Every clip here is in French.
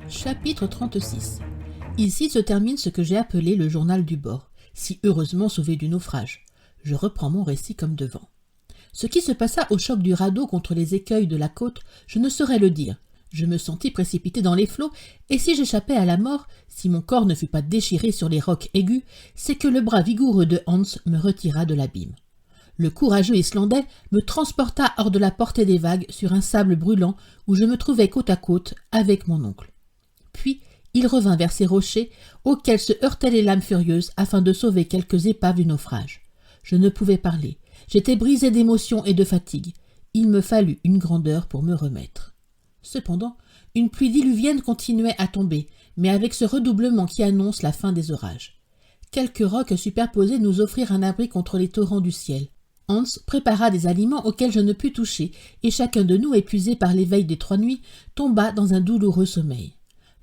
Chapitre 36. Ici se termine ce que j'ai appelé le journal du bord, si heureusement sauvé du naufrage. Je reprends mon récit comme devant. Ce qui se passa au choc du radeau contre les écueils de la côte, je ne saurais le dire. Je me sentis précipité dans les flots, et si j'échappais à la mort, si mon corps ne fut pas déchiré sur les rocs aigus, c'est que le bras vigoureux de Hans me retira de l'abîme. Le courageux Islandais me transporta hors de la portée des vagues sur un sable brûlant où je me trouvais côte à côte avec mon oncle. Puis il revint vers ces rochers auxquels se heurtaient les lames furieuses afin de sauver quelques épaves du naufrage. Je ne pouvais parler. J'étais brisé d'émotion et de fatigue. Il me fallut une grande heure pour me remettre. Cependant, une pluie diluvienne continuait à tomber, mais avec ce redoublement qui annonce la fin des orages. Quelques rocs superposés nous offrirent un abri contre les torrents du ciel. Hans prépara des aliments auxquels je ne pus toucher, et chacun de nous, épuisé par l'éveil des 3 nuits, tomba dans un douloureux sommeil.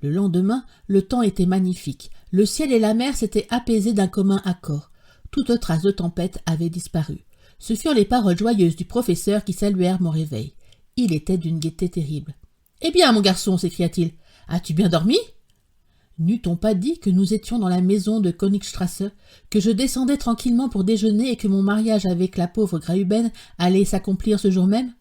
Le lendemain, le temps était magnifique. Le ciel et la mer s'étaient apaisés d'un commun accord. Toute trace de tempête avait disparu. Ce furent les paroles joyeuses du professeur qui saluèrent mon réveil. Il était d'une gaieté terrible. « Eh bien, mon garçon, s'écria-t-il, as-tu bien dormi » N'eût-on pas dit que nous étions dans la maison de Königstrasse, que je descendais tranquillement pour déjeuner et que mon mariage avec la pauvre Graüben allait s'accomplir ce jour même?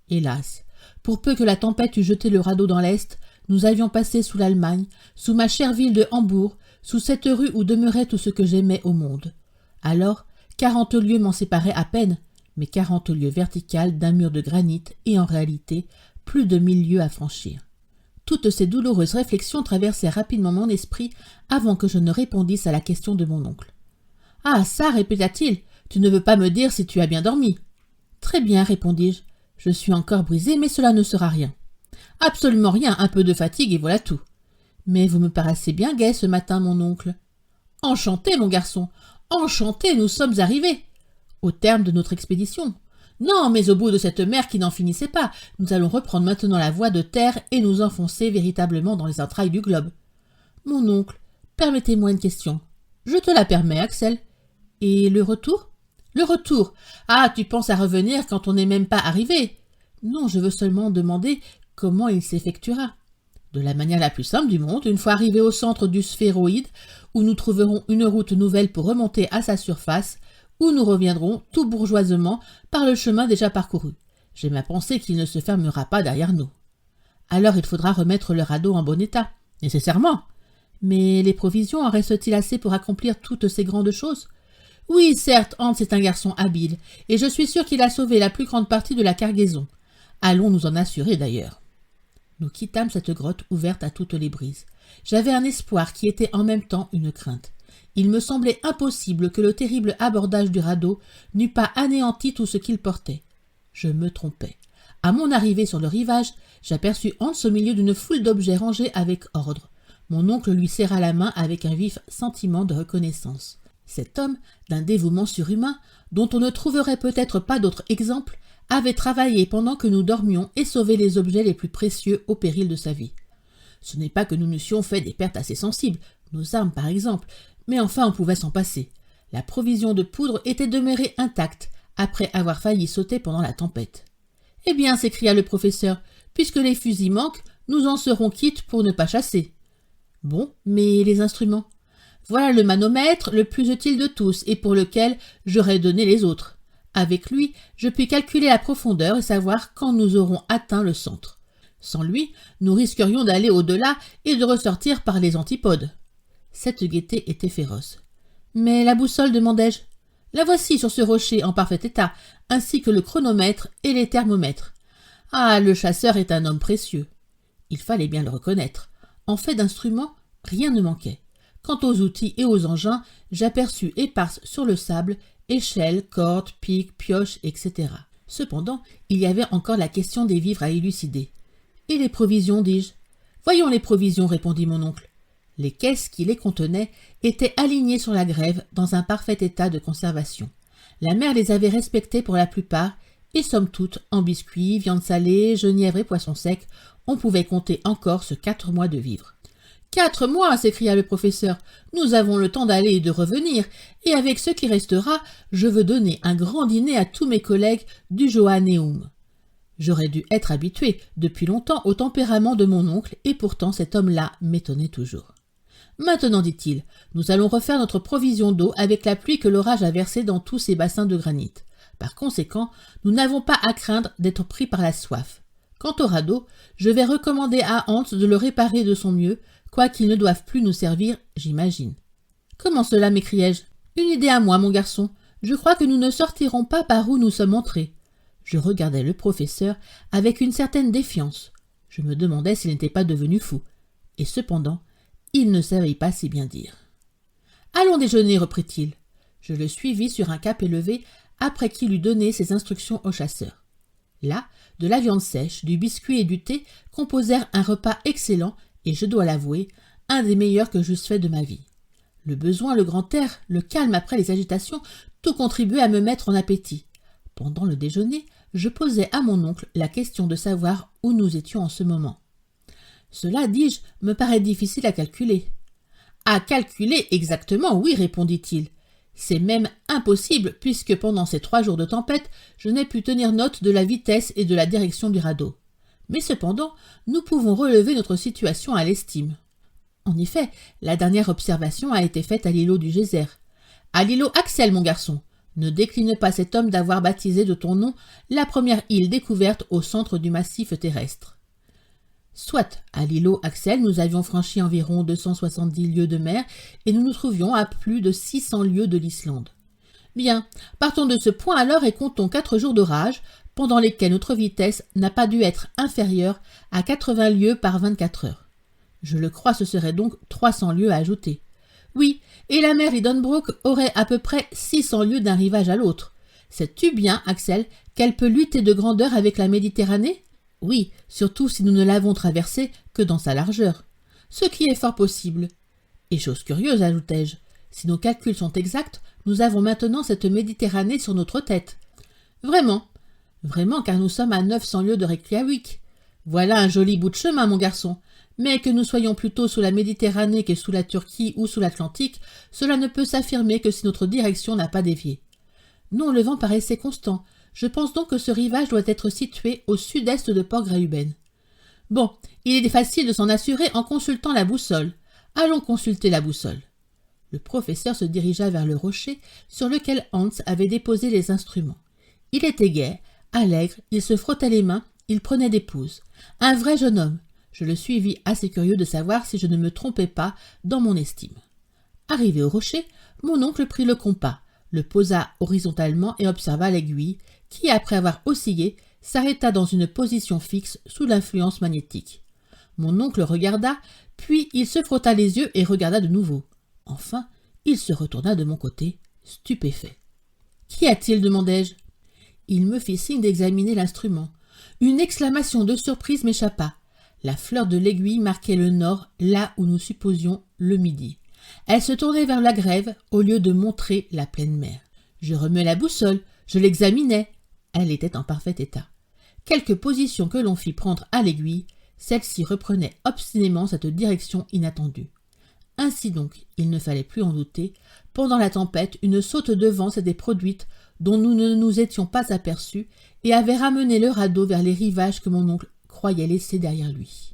Hélas, pour peu que la tempête eût jeté le radeau dans l'est, nous avions passé sous l'Allemagne, sous ma chère ville de Hambourg, sous cette rue où demeurait tout ce que j'aimais au monde. Alors, 40 lieues m'en séparaient à peine, mais 40 lieues verticales d'un mur de granit et en réalité, plus de 1000 lieues à franchir. Toutes ces douloureuses réflexions traversèrent rapidement mon esprit avant que je ne répondisse à la question de mon oncle. « Ah, ça, répéta-t-il, tu ne veux pas me dire si tu as bien dormi ?»« Très bien, répondis-je. Je suis encore brisé, mais cela ne sera rien. »« Absolument rien, un peu de fatigue et voilà tout. »« Mais vous me paraissez bien gai ce matin, mon oncle. »« Enchanté, mon garçon, enchanté, nous sommes arrivés. » Au terme de notre expédition. Non, mais au bout de cette mer qui n'en finissait pas, nous allons reprendre maintenant la voie de terre et nous enfoncer véritablement dans les entrailles du globe. Mon oncle, permettez-moi une question. Je te la permets, Axel. Et le retour? Le retour? Ah, tu penses à revenir quand on n'est même pas arrivé? Non, je veux seulement demander comment il s'effectuera. De la manière la plus simple du monde, une fois arrivé au centre du sphéroïde, où nous trouverons une route nouvelle pour remonter à sa surface, où nous reviendrons tout bourgeoisement par le chemin déjà parcouru. J'aime à penser qu'il ne se fermera pas derrière nous. Alors il faudra remettre le radeau en bon état, nécessairement. Mais les provisions en restent-il assez pour accomplir toutes ces grandes choses? Oui, certes, Hans est un garçon habile, et je suis sûr qu'il a sauvé la plus grande partie de la cargaison. Allons nous en assurer d'ailleurs. Nous quittâmes cette grotte ouverte à toutes les brises. J'avais un espoir qui était en même temps une crainte. Il me semblait impossible que le terrible abordage du radeau n'eût pas anéanti tout ce qu'il portait. Je me trompais. À mon arrivée sur le rivage, j'aperçus Hans au milieu d'une foule d'objets rangés avec ordre. Mon oncle lui serra la main avec un vif sentiment de reconnaissance. Cet homme, d'un dévouement surhumain, dont on ne trouverait peut-être pas d'autre exemple, avait travaillé pendant que nous dormions et sauvé les objets les plus précieux au péril de sa vie. Ce n'est pas que nous n'eussions fait des pertes assez sensibles, nos armes par exemple, mais enfin on pouvait s'en passer. La provision de poudre était demeurée intacte, après avoir failli sauter pendant la tempête. « Eh bien, s'écria le professeur, puisque les fusils manquent, nous en serons quittes pour ne pas chasser. »« Bon, mais les instruments ? » ?»« Voilà le manomètre, le plus utile de tous, et pour lequel j'aurais donné les autres. Avec lui, je puis calculer la profondeur et savoir quand nous aurons atteint le centre. Sans lui, nous risquerions d'aller au-delà et de ressortir par les antipodes. » Cette gaieté était féroce. « Mais la boussole, demandai-je. La voici sur ce rocher en parfait état, ainsi que le chronomètre et les thermomètres. Ah, le chasseur est un homme précieux. » Il fallait bien le reconnaître. En fait d'instruments, rien ne manquait. Quant aux outils et aux engins, j'aperçus éparses sur le sable, échelles, cordes, pics, pioches, etc. Cependant, il y avait encore la question des vivres à élucider. « Et les provisions, dis-je. »« Voyons les provisions, répondit mon oncle. Les caisses qui les contenaient étaient alignées sur la grève dans un parfait état de conservation. La mer les avait respectées pour la plupart, et somme toute, en biscuits, viande salée, genièvre et poissons secs, on pouvait compter encore ce 4 mois de vivres. « 4 mois !» s'écria le professeur. « Nous avons le temps d'aller et de revenir, et avec ce qui restera, je veux donner un grand dîner à tous mes collègues du Johanneum. » J'aurais dû être habitué depuis longtemps au tempérament de mon oncle, et pourtant cet homme-là m'étonnait toujours. Maintenant, dit-il, nous allons refaire notre provision d'eau avec la pluie que l'orage a versée dans tous ces bassins de granit. Par conséquent, nous n'avons pas à craindre d'être pris par la soif. Quant au radeau, je vais recommander à Hans de le réparer de son mieux, quoiqu'il ne doive plus nous servir, j'imagine. Comment cela, m'écriai-je? Une idée à moi, mon garçon. Je crois que nous ne sortirons pas par où nous sommes entrés. Je regardais le professeur avec une certaine défiance. Je me demandais s'il n'était pas devenu fou. Et cependant, il ne savait pas si bien dire. « Allons déjeuner, reprit-il. Je le suivis sur un cap élevé après qu'il eut donné ses instructions au chasseur. Là, de la viande sèche, du biscuit et du thé composèrent un repas excellent et, je dois l'avouer, un des meilleurs que j'eusse fait de ma vie. Le besoin, le grand air, le calme après les agitations, tout contribuait à me mettre en appétit. Pendant le déjeuner, je posai à mon oncle la question de savoir où nous étions en ce moment. Cela, dis-je, me paraît difficile à calculer. À calculer exactement, oui, répondit-il. C'est même impossible puisque pendant ces 3 jours de tempête, je n'ai pu tenir note de la vitesse et de la direction du radeau. Mais cependant, nous pouvons relever notre situation à l'estime. En effet, la dernière observation a été faite à l'îlot du Geyser. À l'îlot Axel, mon garçon. Ne décline pas cet homme d'avoir baptisé de ton nom la première île découverte au centre du massif terrestre. Soit, à l'îlot Axel, nous avions franchi environ 270 lieues de mer et nous nous trouvions à plus de 600 lieues de l'Islande. Bien, partons de ce point alors et comptons 4 jours d'orage, pendant lesquels notre vitesse n'a pas dû être inférieure à 80 lieues par 24 heures. Je le crois, ce serait donc 300 lieues à ajouter. Oui, et la mer Lidenbrock aurait à peu près 600 lieues d'un rivage à l'autre. Sais-tu bien, Axel, qu'elle peut lutter de grandeur avec la Méditerranée? Oui, surtout si nous ne l'avons traversée que dans sa largeur. Ce qui est fort possible. Et chose curieuse, ajoutai-je, si nos calculs sont exacts, nous avons maintenant cette Méditerranée sur notre tête. Vraiment, car nous sommes à 900 lieues de Reykjavik. Voilà un joli bout de chemin, mon garçon. Mais que nous soyons plutôt sous la Méditerranée que sous la Turquie ou sous l'Atlantique, cela ne peut s'affirmer que si notre direction n'a pas dévié. Non, le vent paraissait constant. Je pense donc que ce rivage doit être situé au sud-est de Port Graüben. Bon, il est facile de s'en assurer en consultant la boussole. Allons consulter la boussole. Le professeur se dirigea vers le rocher sur lequel Hans avait déposé les instruments. Il était gai, allègre, il se frottait les mains, il prenait des pouces. Un vrai jeune homme. Je le suivis assez curieux de savoir si je ne me trompais pas dans mon estime. Arrivé au rocher, mon oncle prit le compas, le posa horizontalement et observa l'aiguille, qui, après avoir oscillé, s'arrêta dans une position fixe sous l'influence magnétique. Mon oncle regarda, puis il se frotta les yeux et regarda de nouveau. Enfin, il se retourna de mon côté, stupéfait. « Qu'y a-t-il » demandai-je. Il me fit signe d'examiner l'instrument. Une exclamation de surprise m'échappa. La fleur de l'aiguille marquait le nord, là où nous supposions le midi. Elle se tournait vers la grève au lieu de montrer la pleine mer. Je remuai la boussole, je l'examinai. Elle était en parfait état. Quelque position que l'on fit prendre à l'aiguille, celle-ci reprenait obstinément cette direction inattendue. Ainsi donc, il ne fallait plus en douter, pendant la tempête, une saute de vent s'était produite dont nous ne nous étions pas aperçus et avait ramené le radeau vers les rivages que mon oncle croyait laisser derrière lui.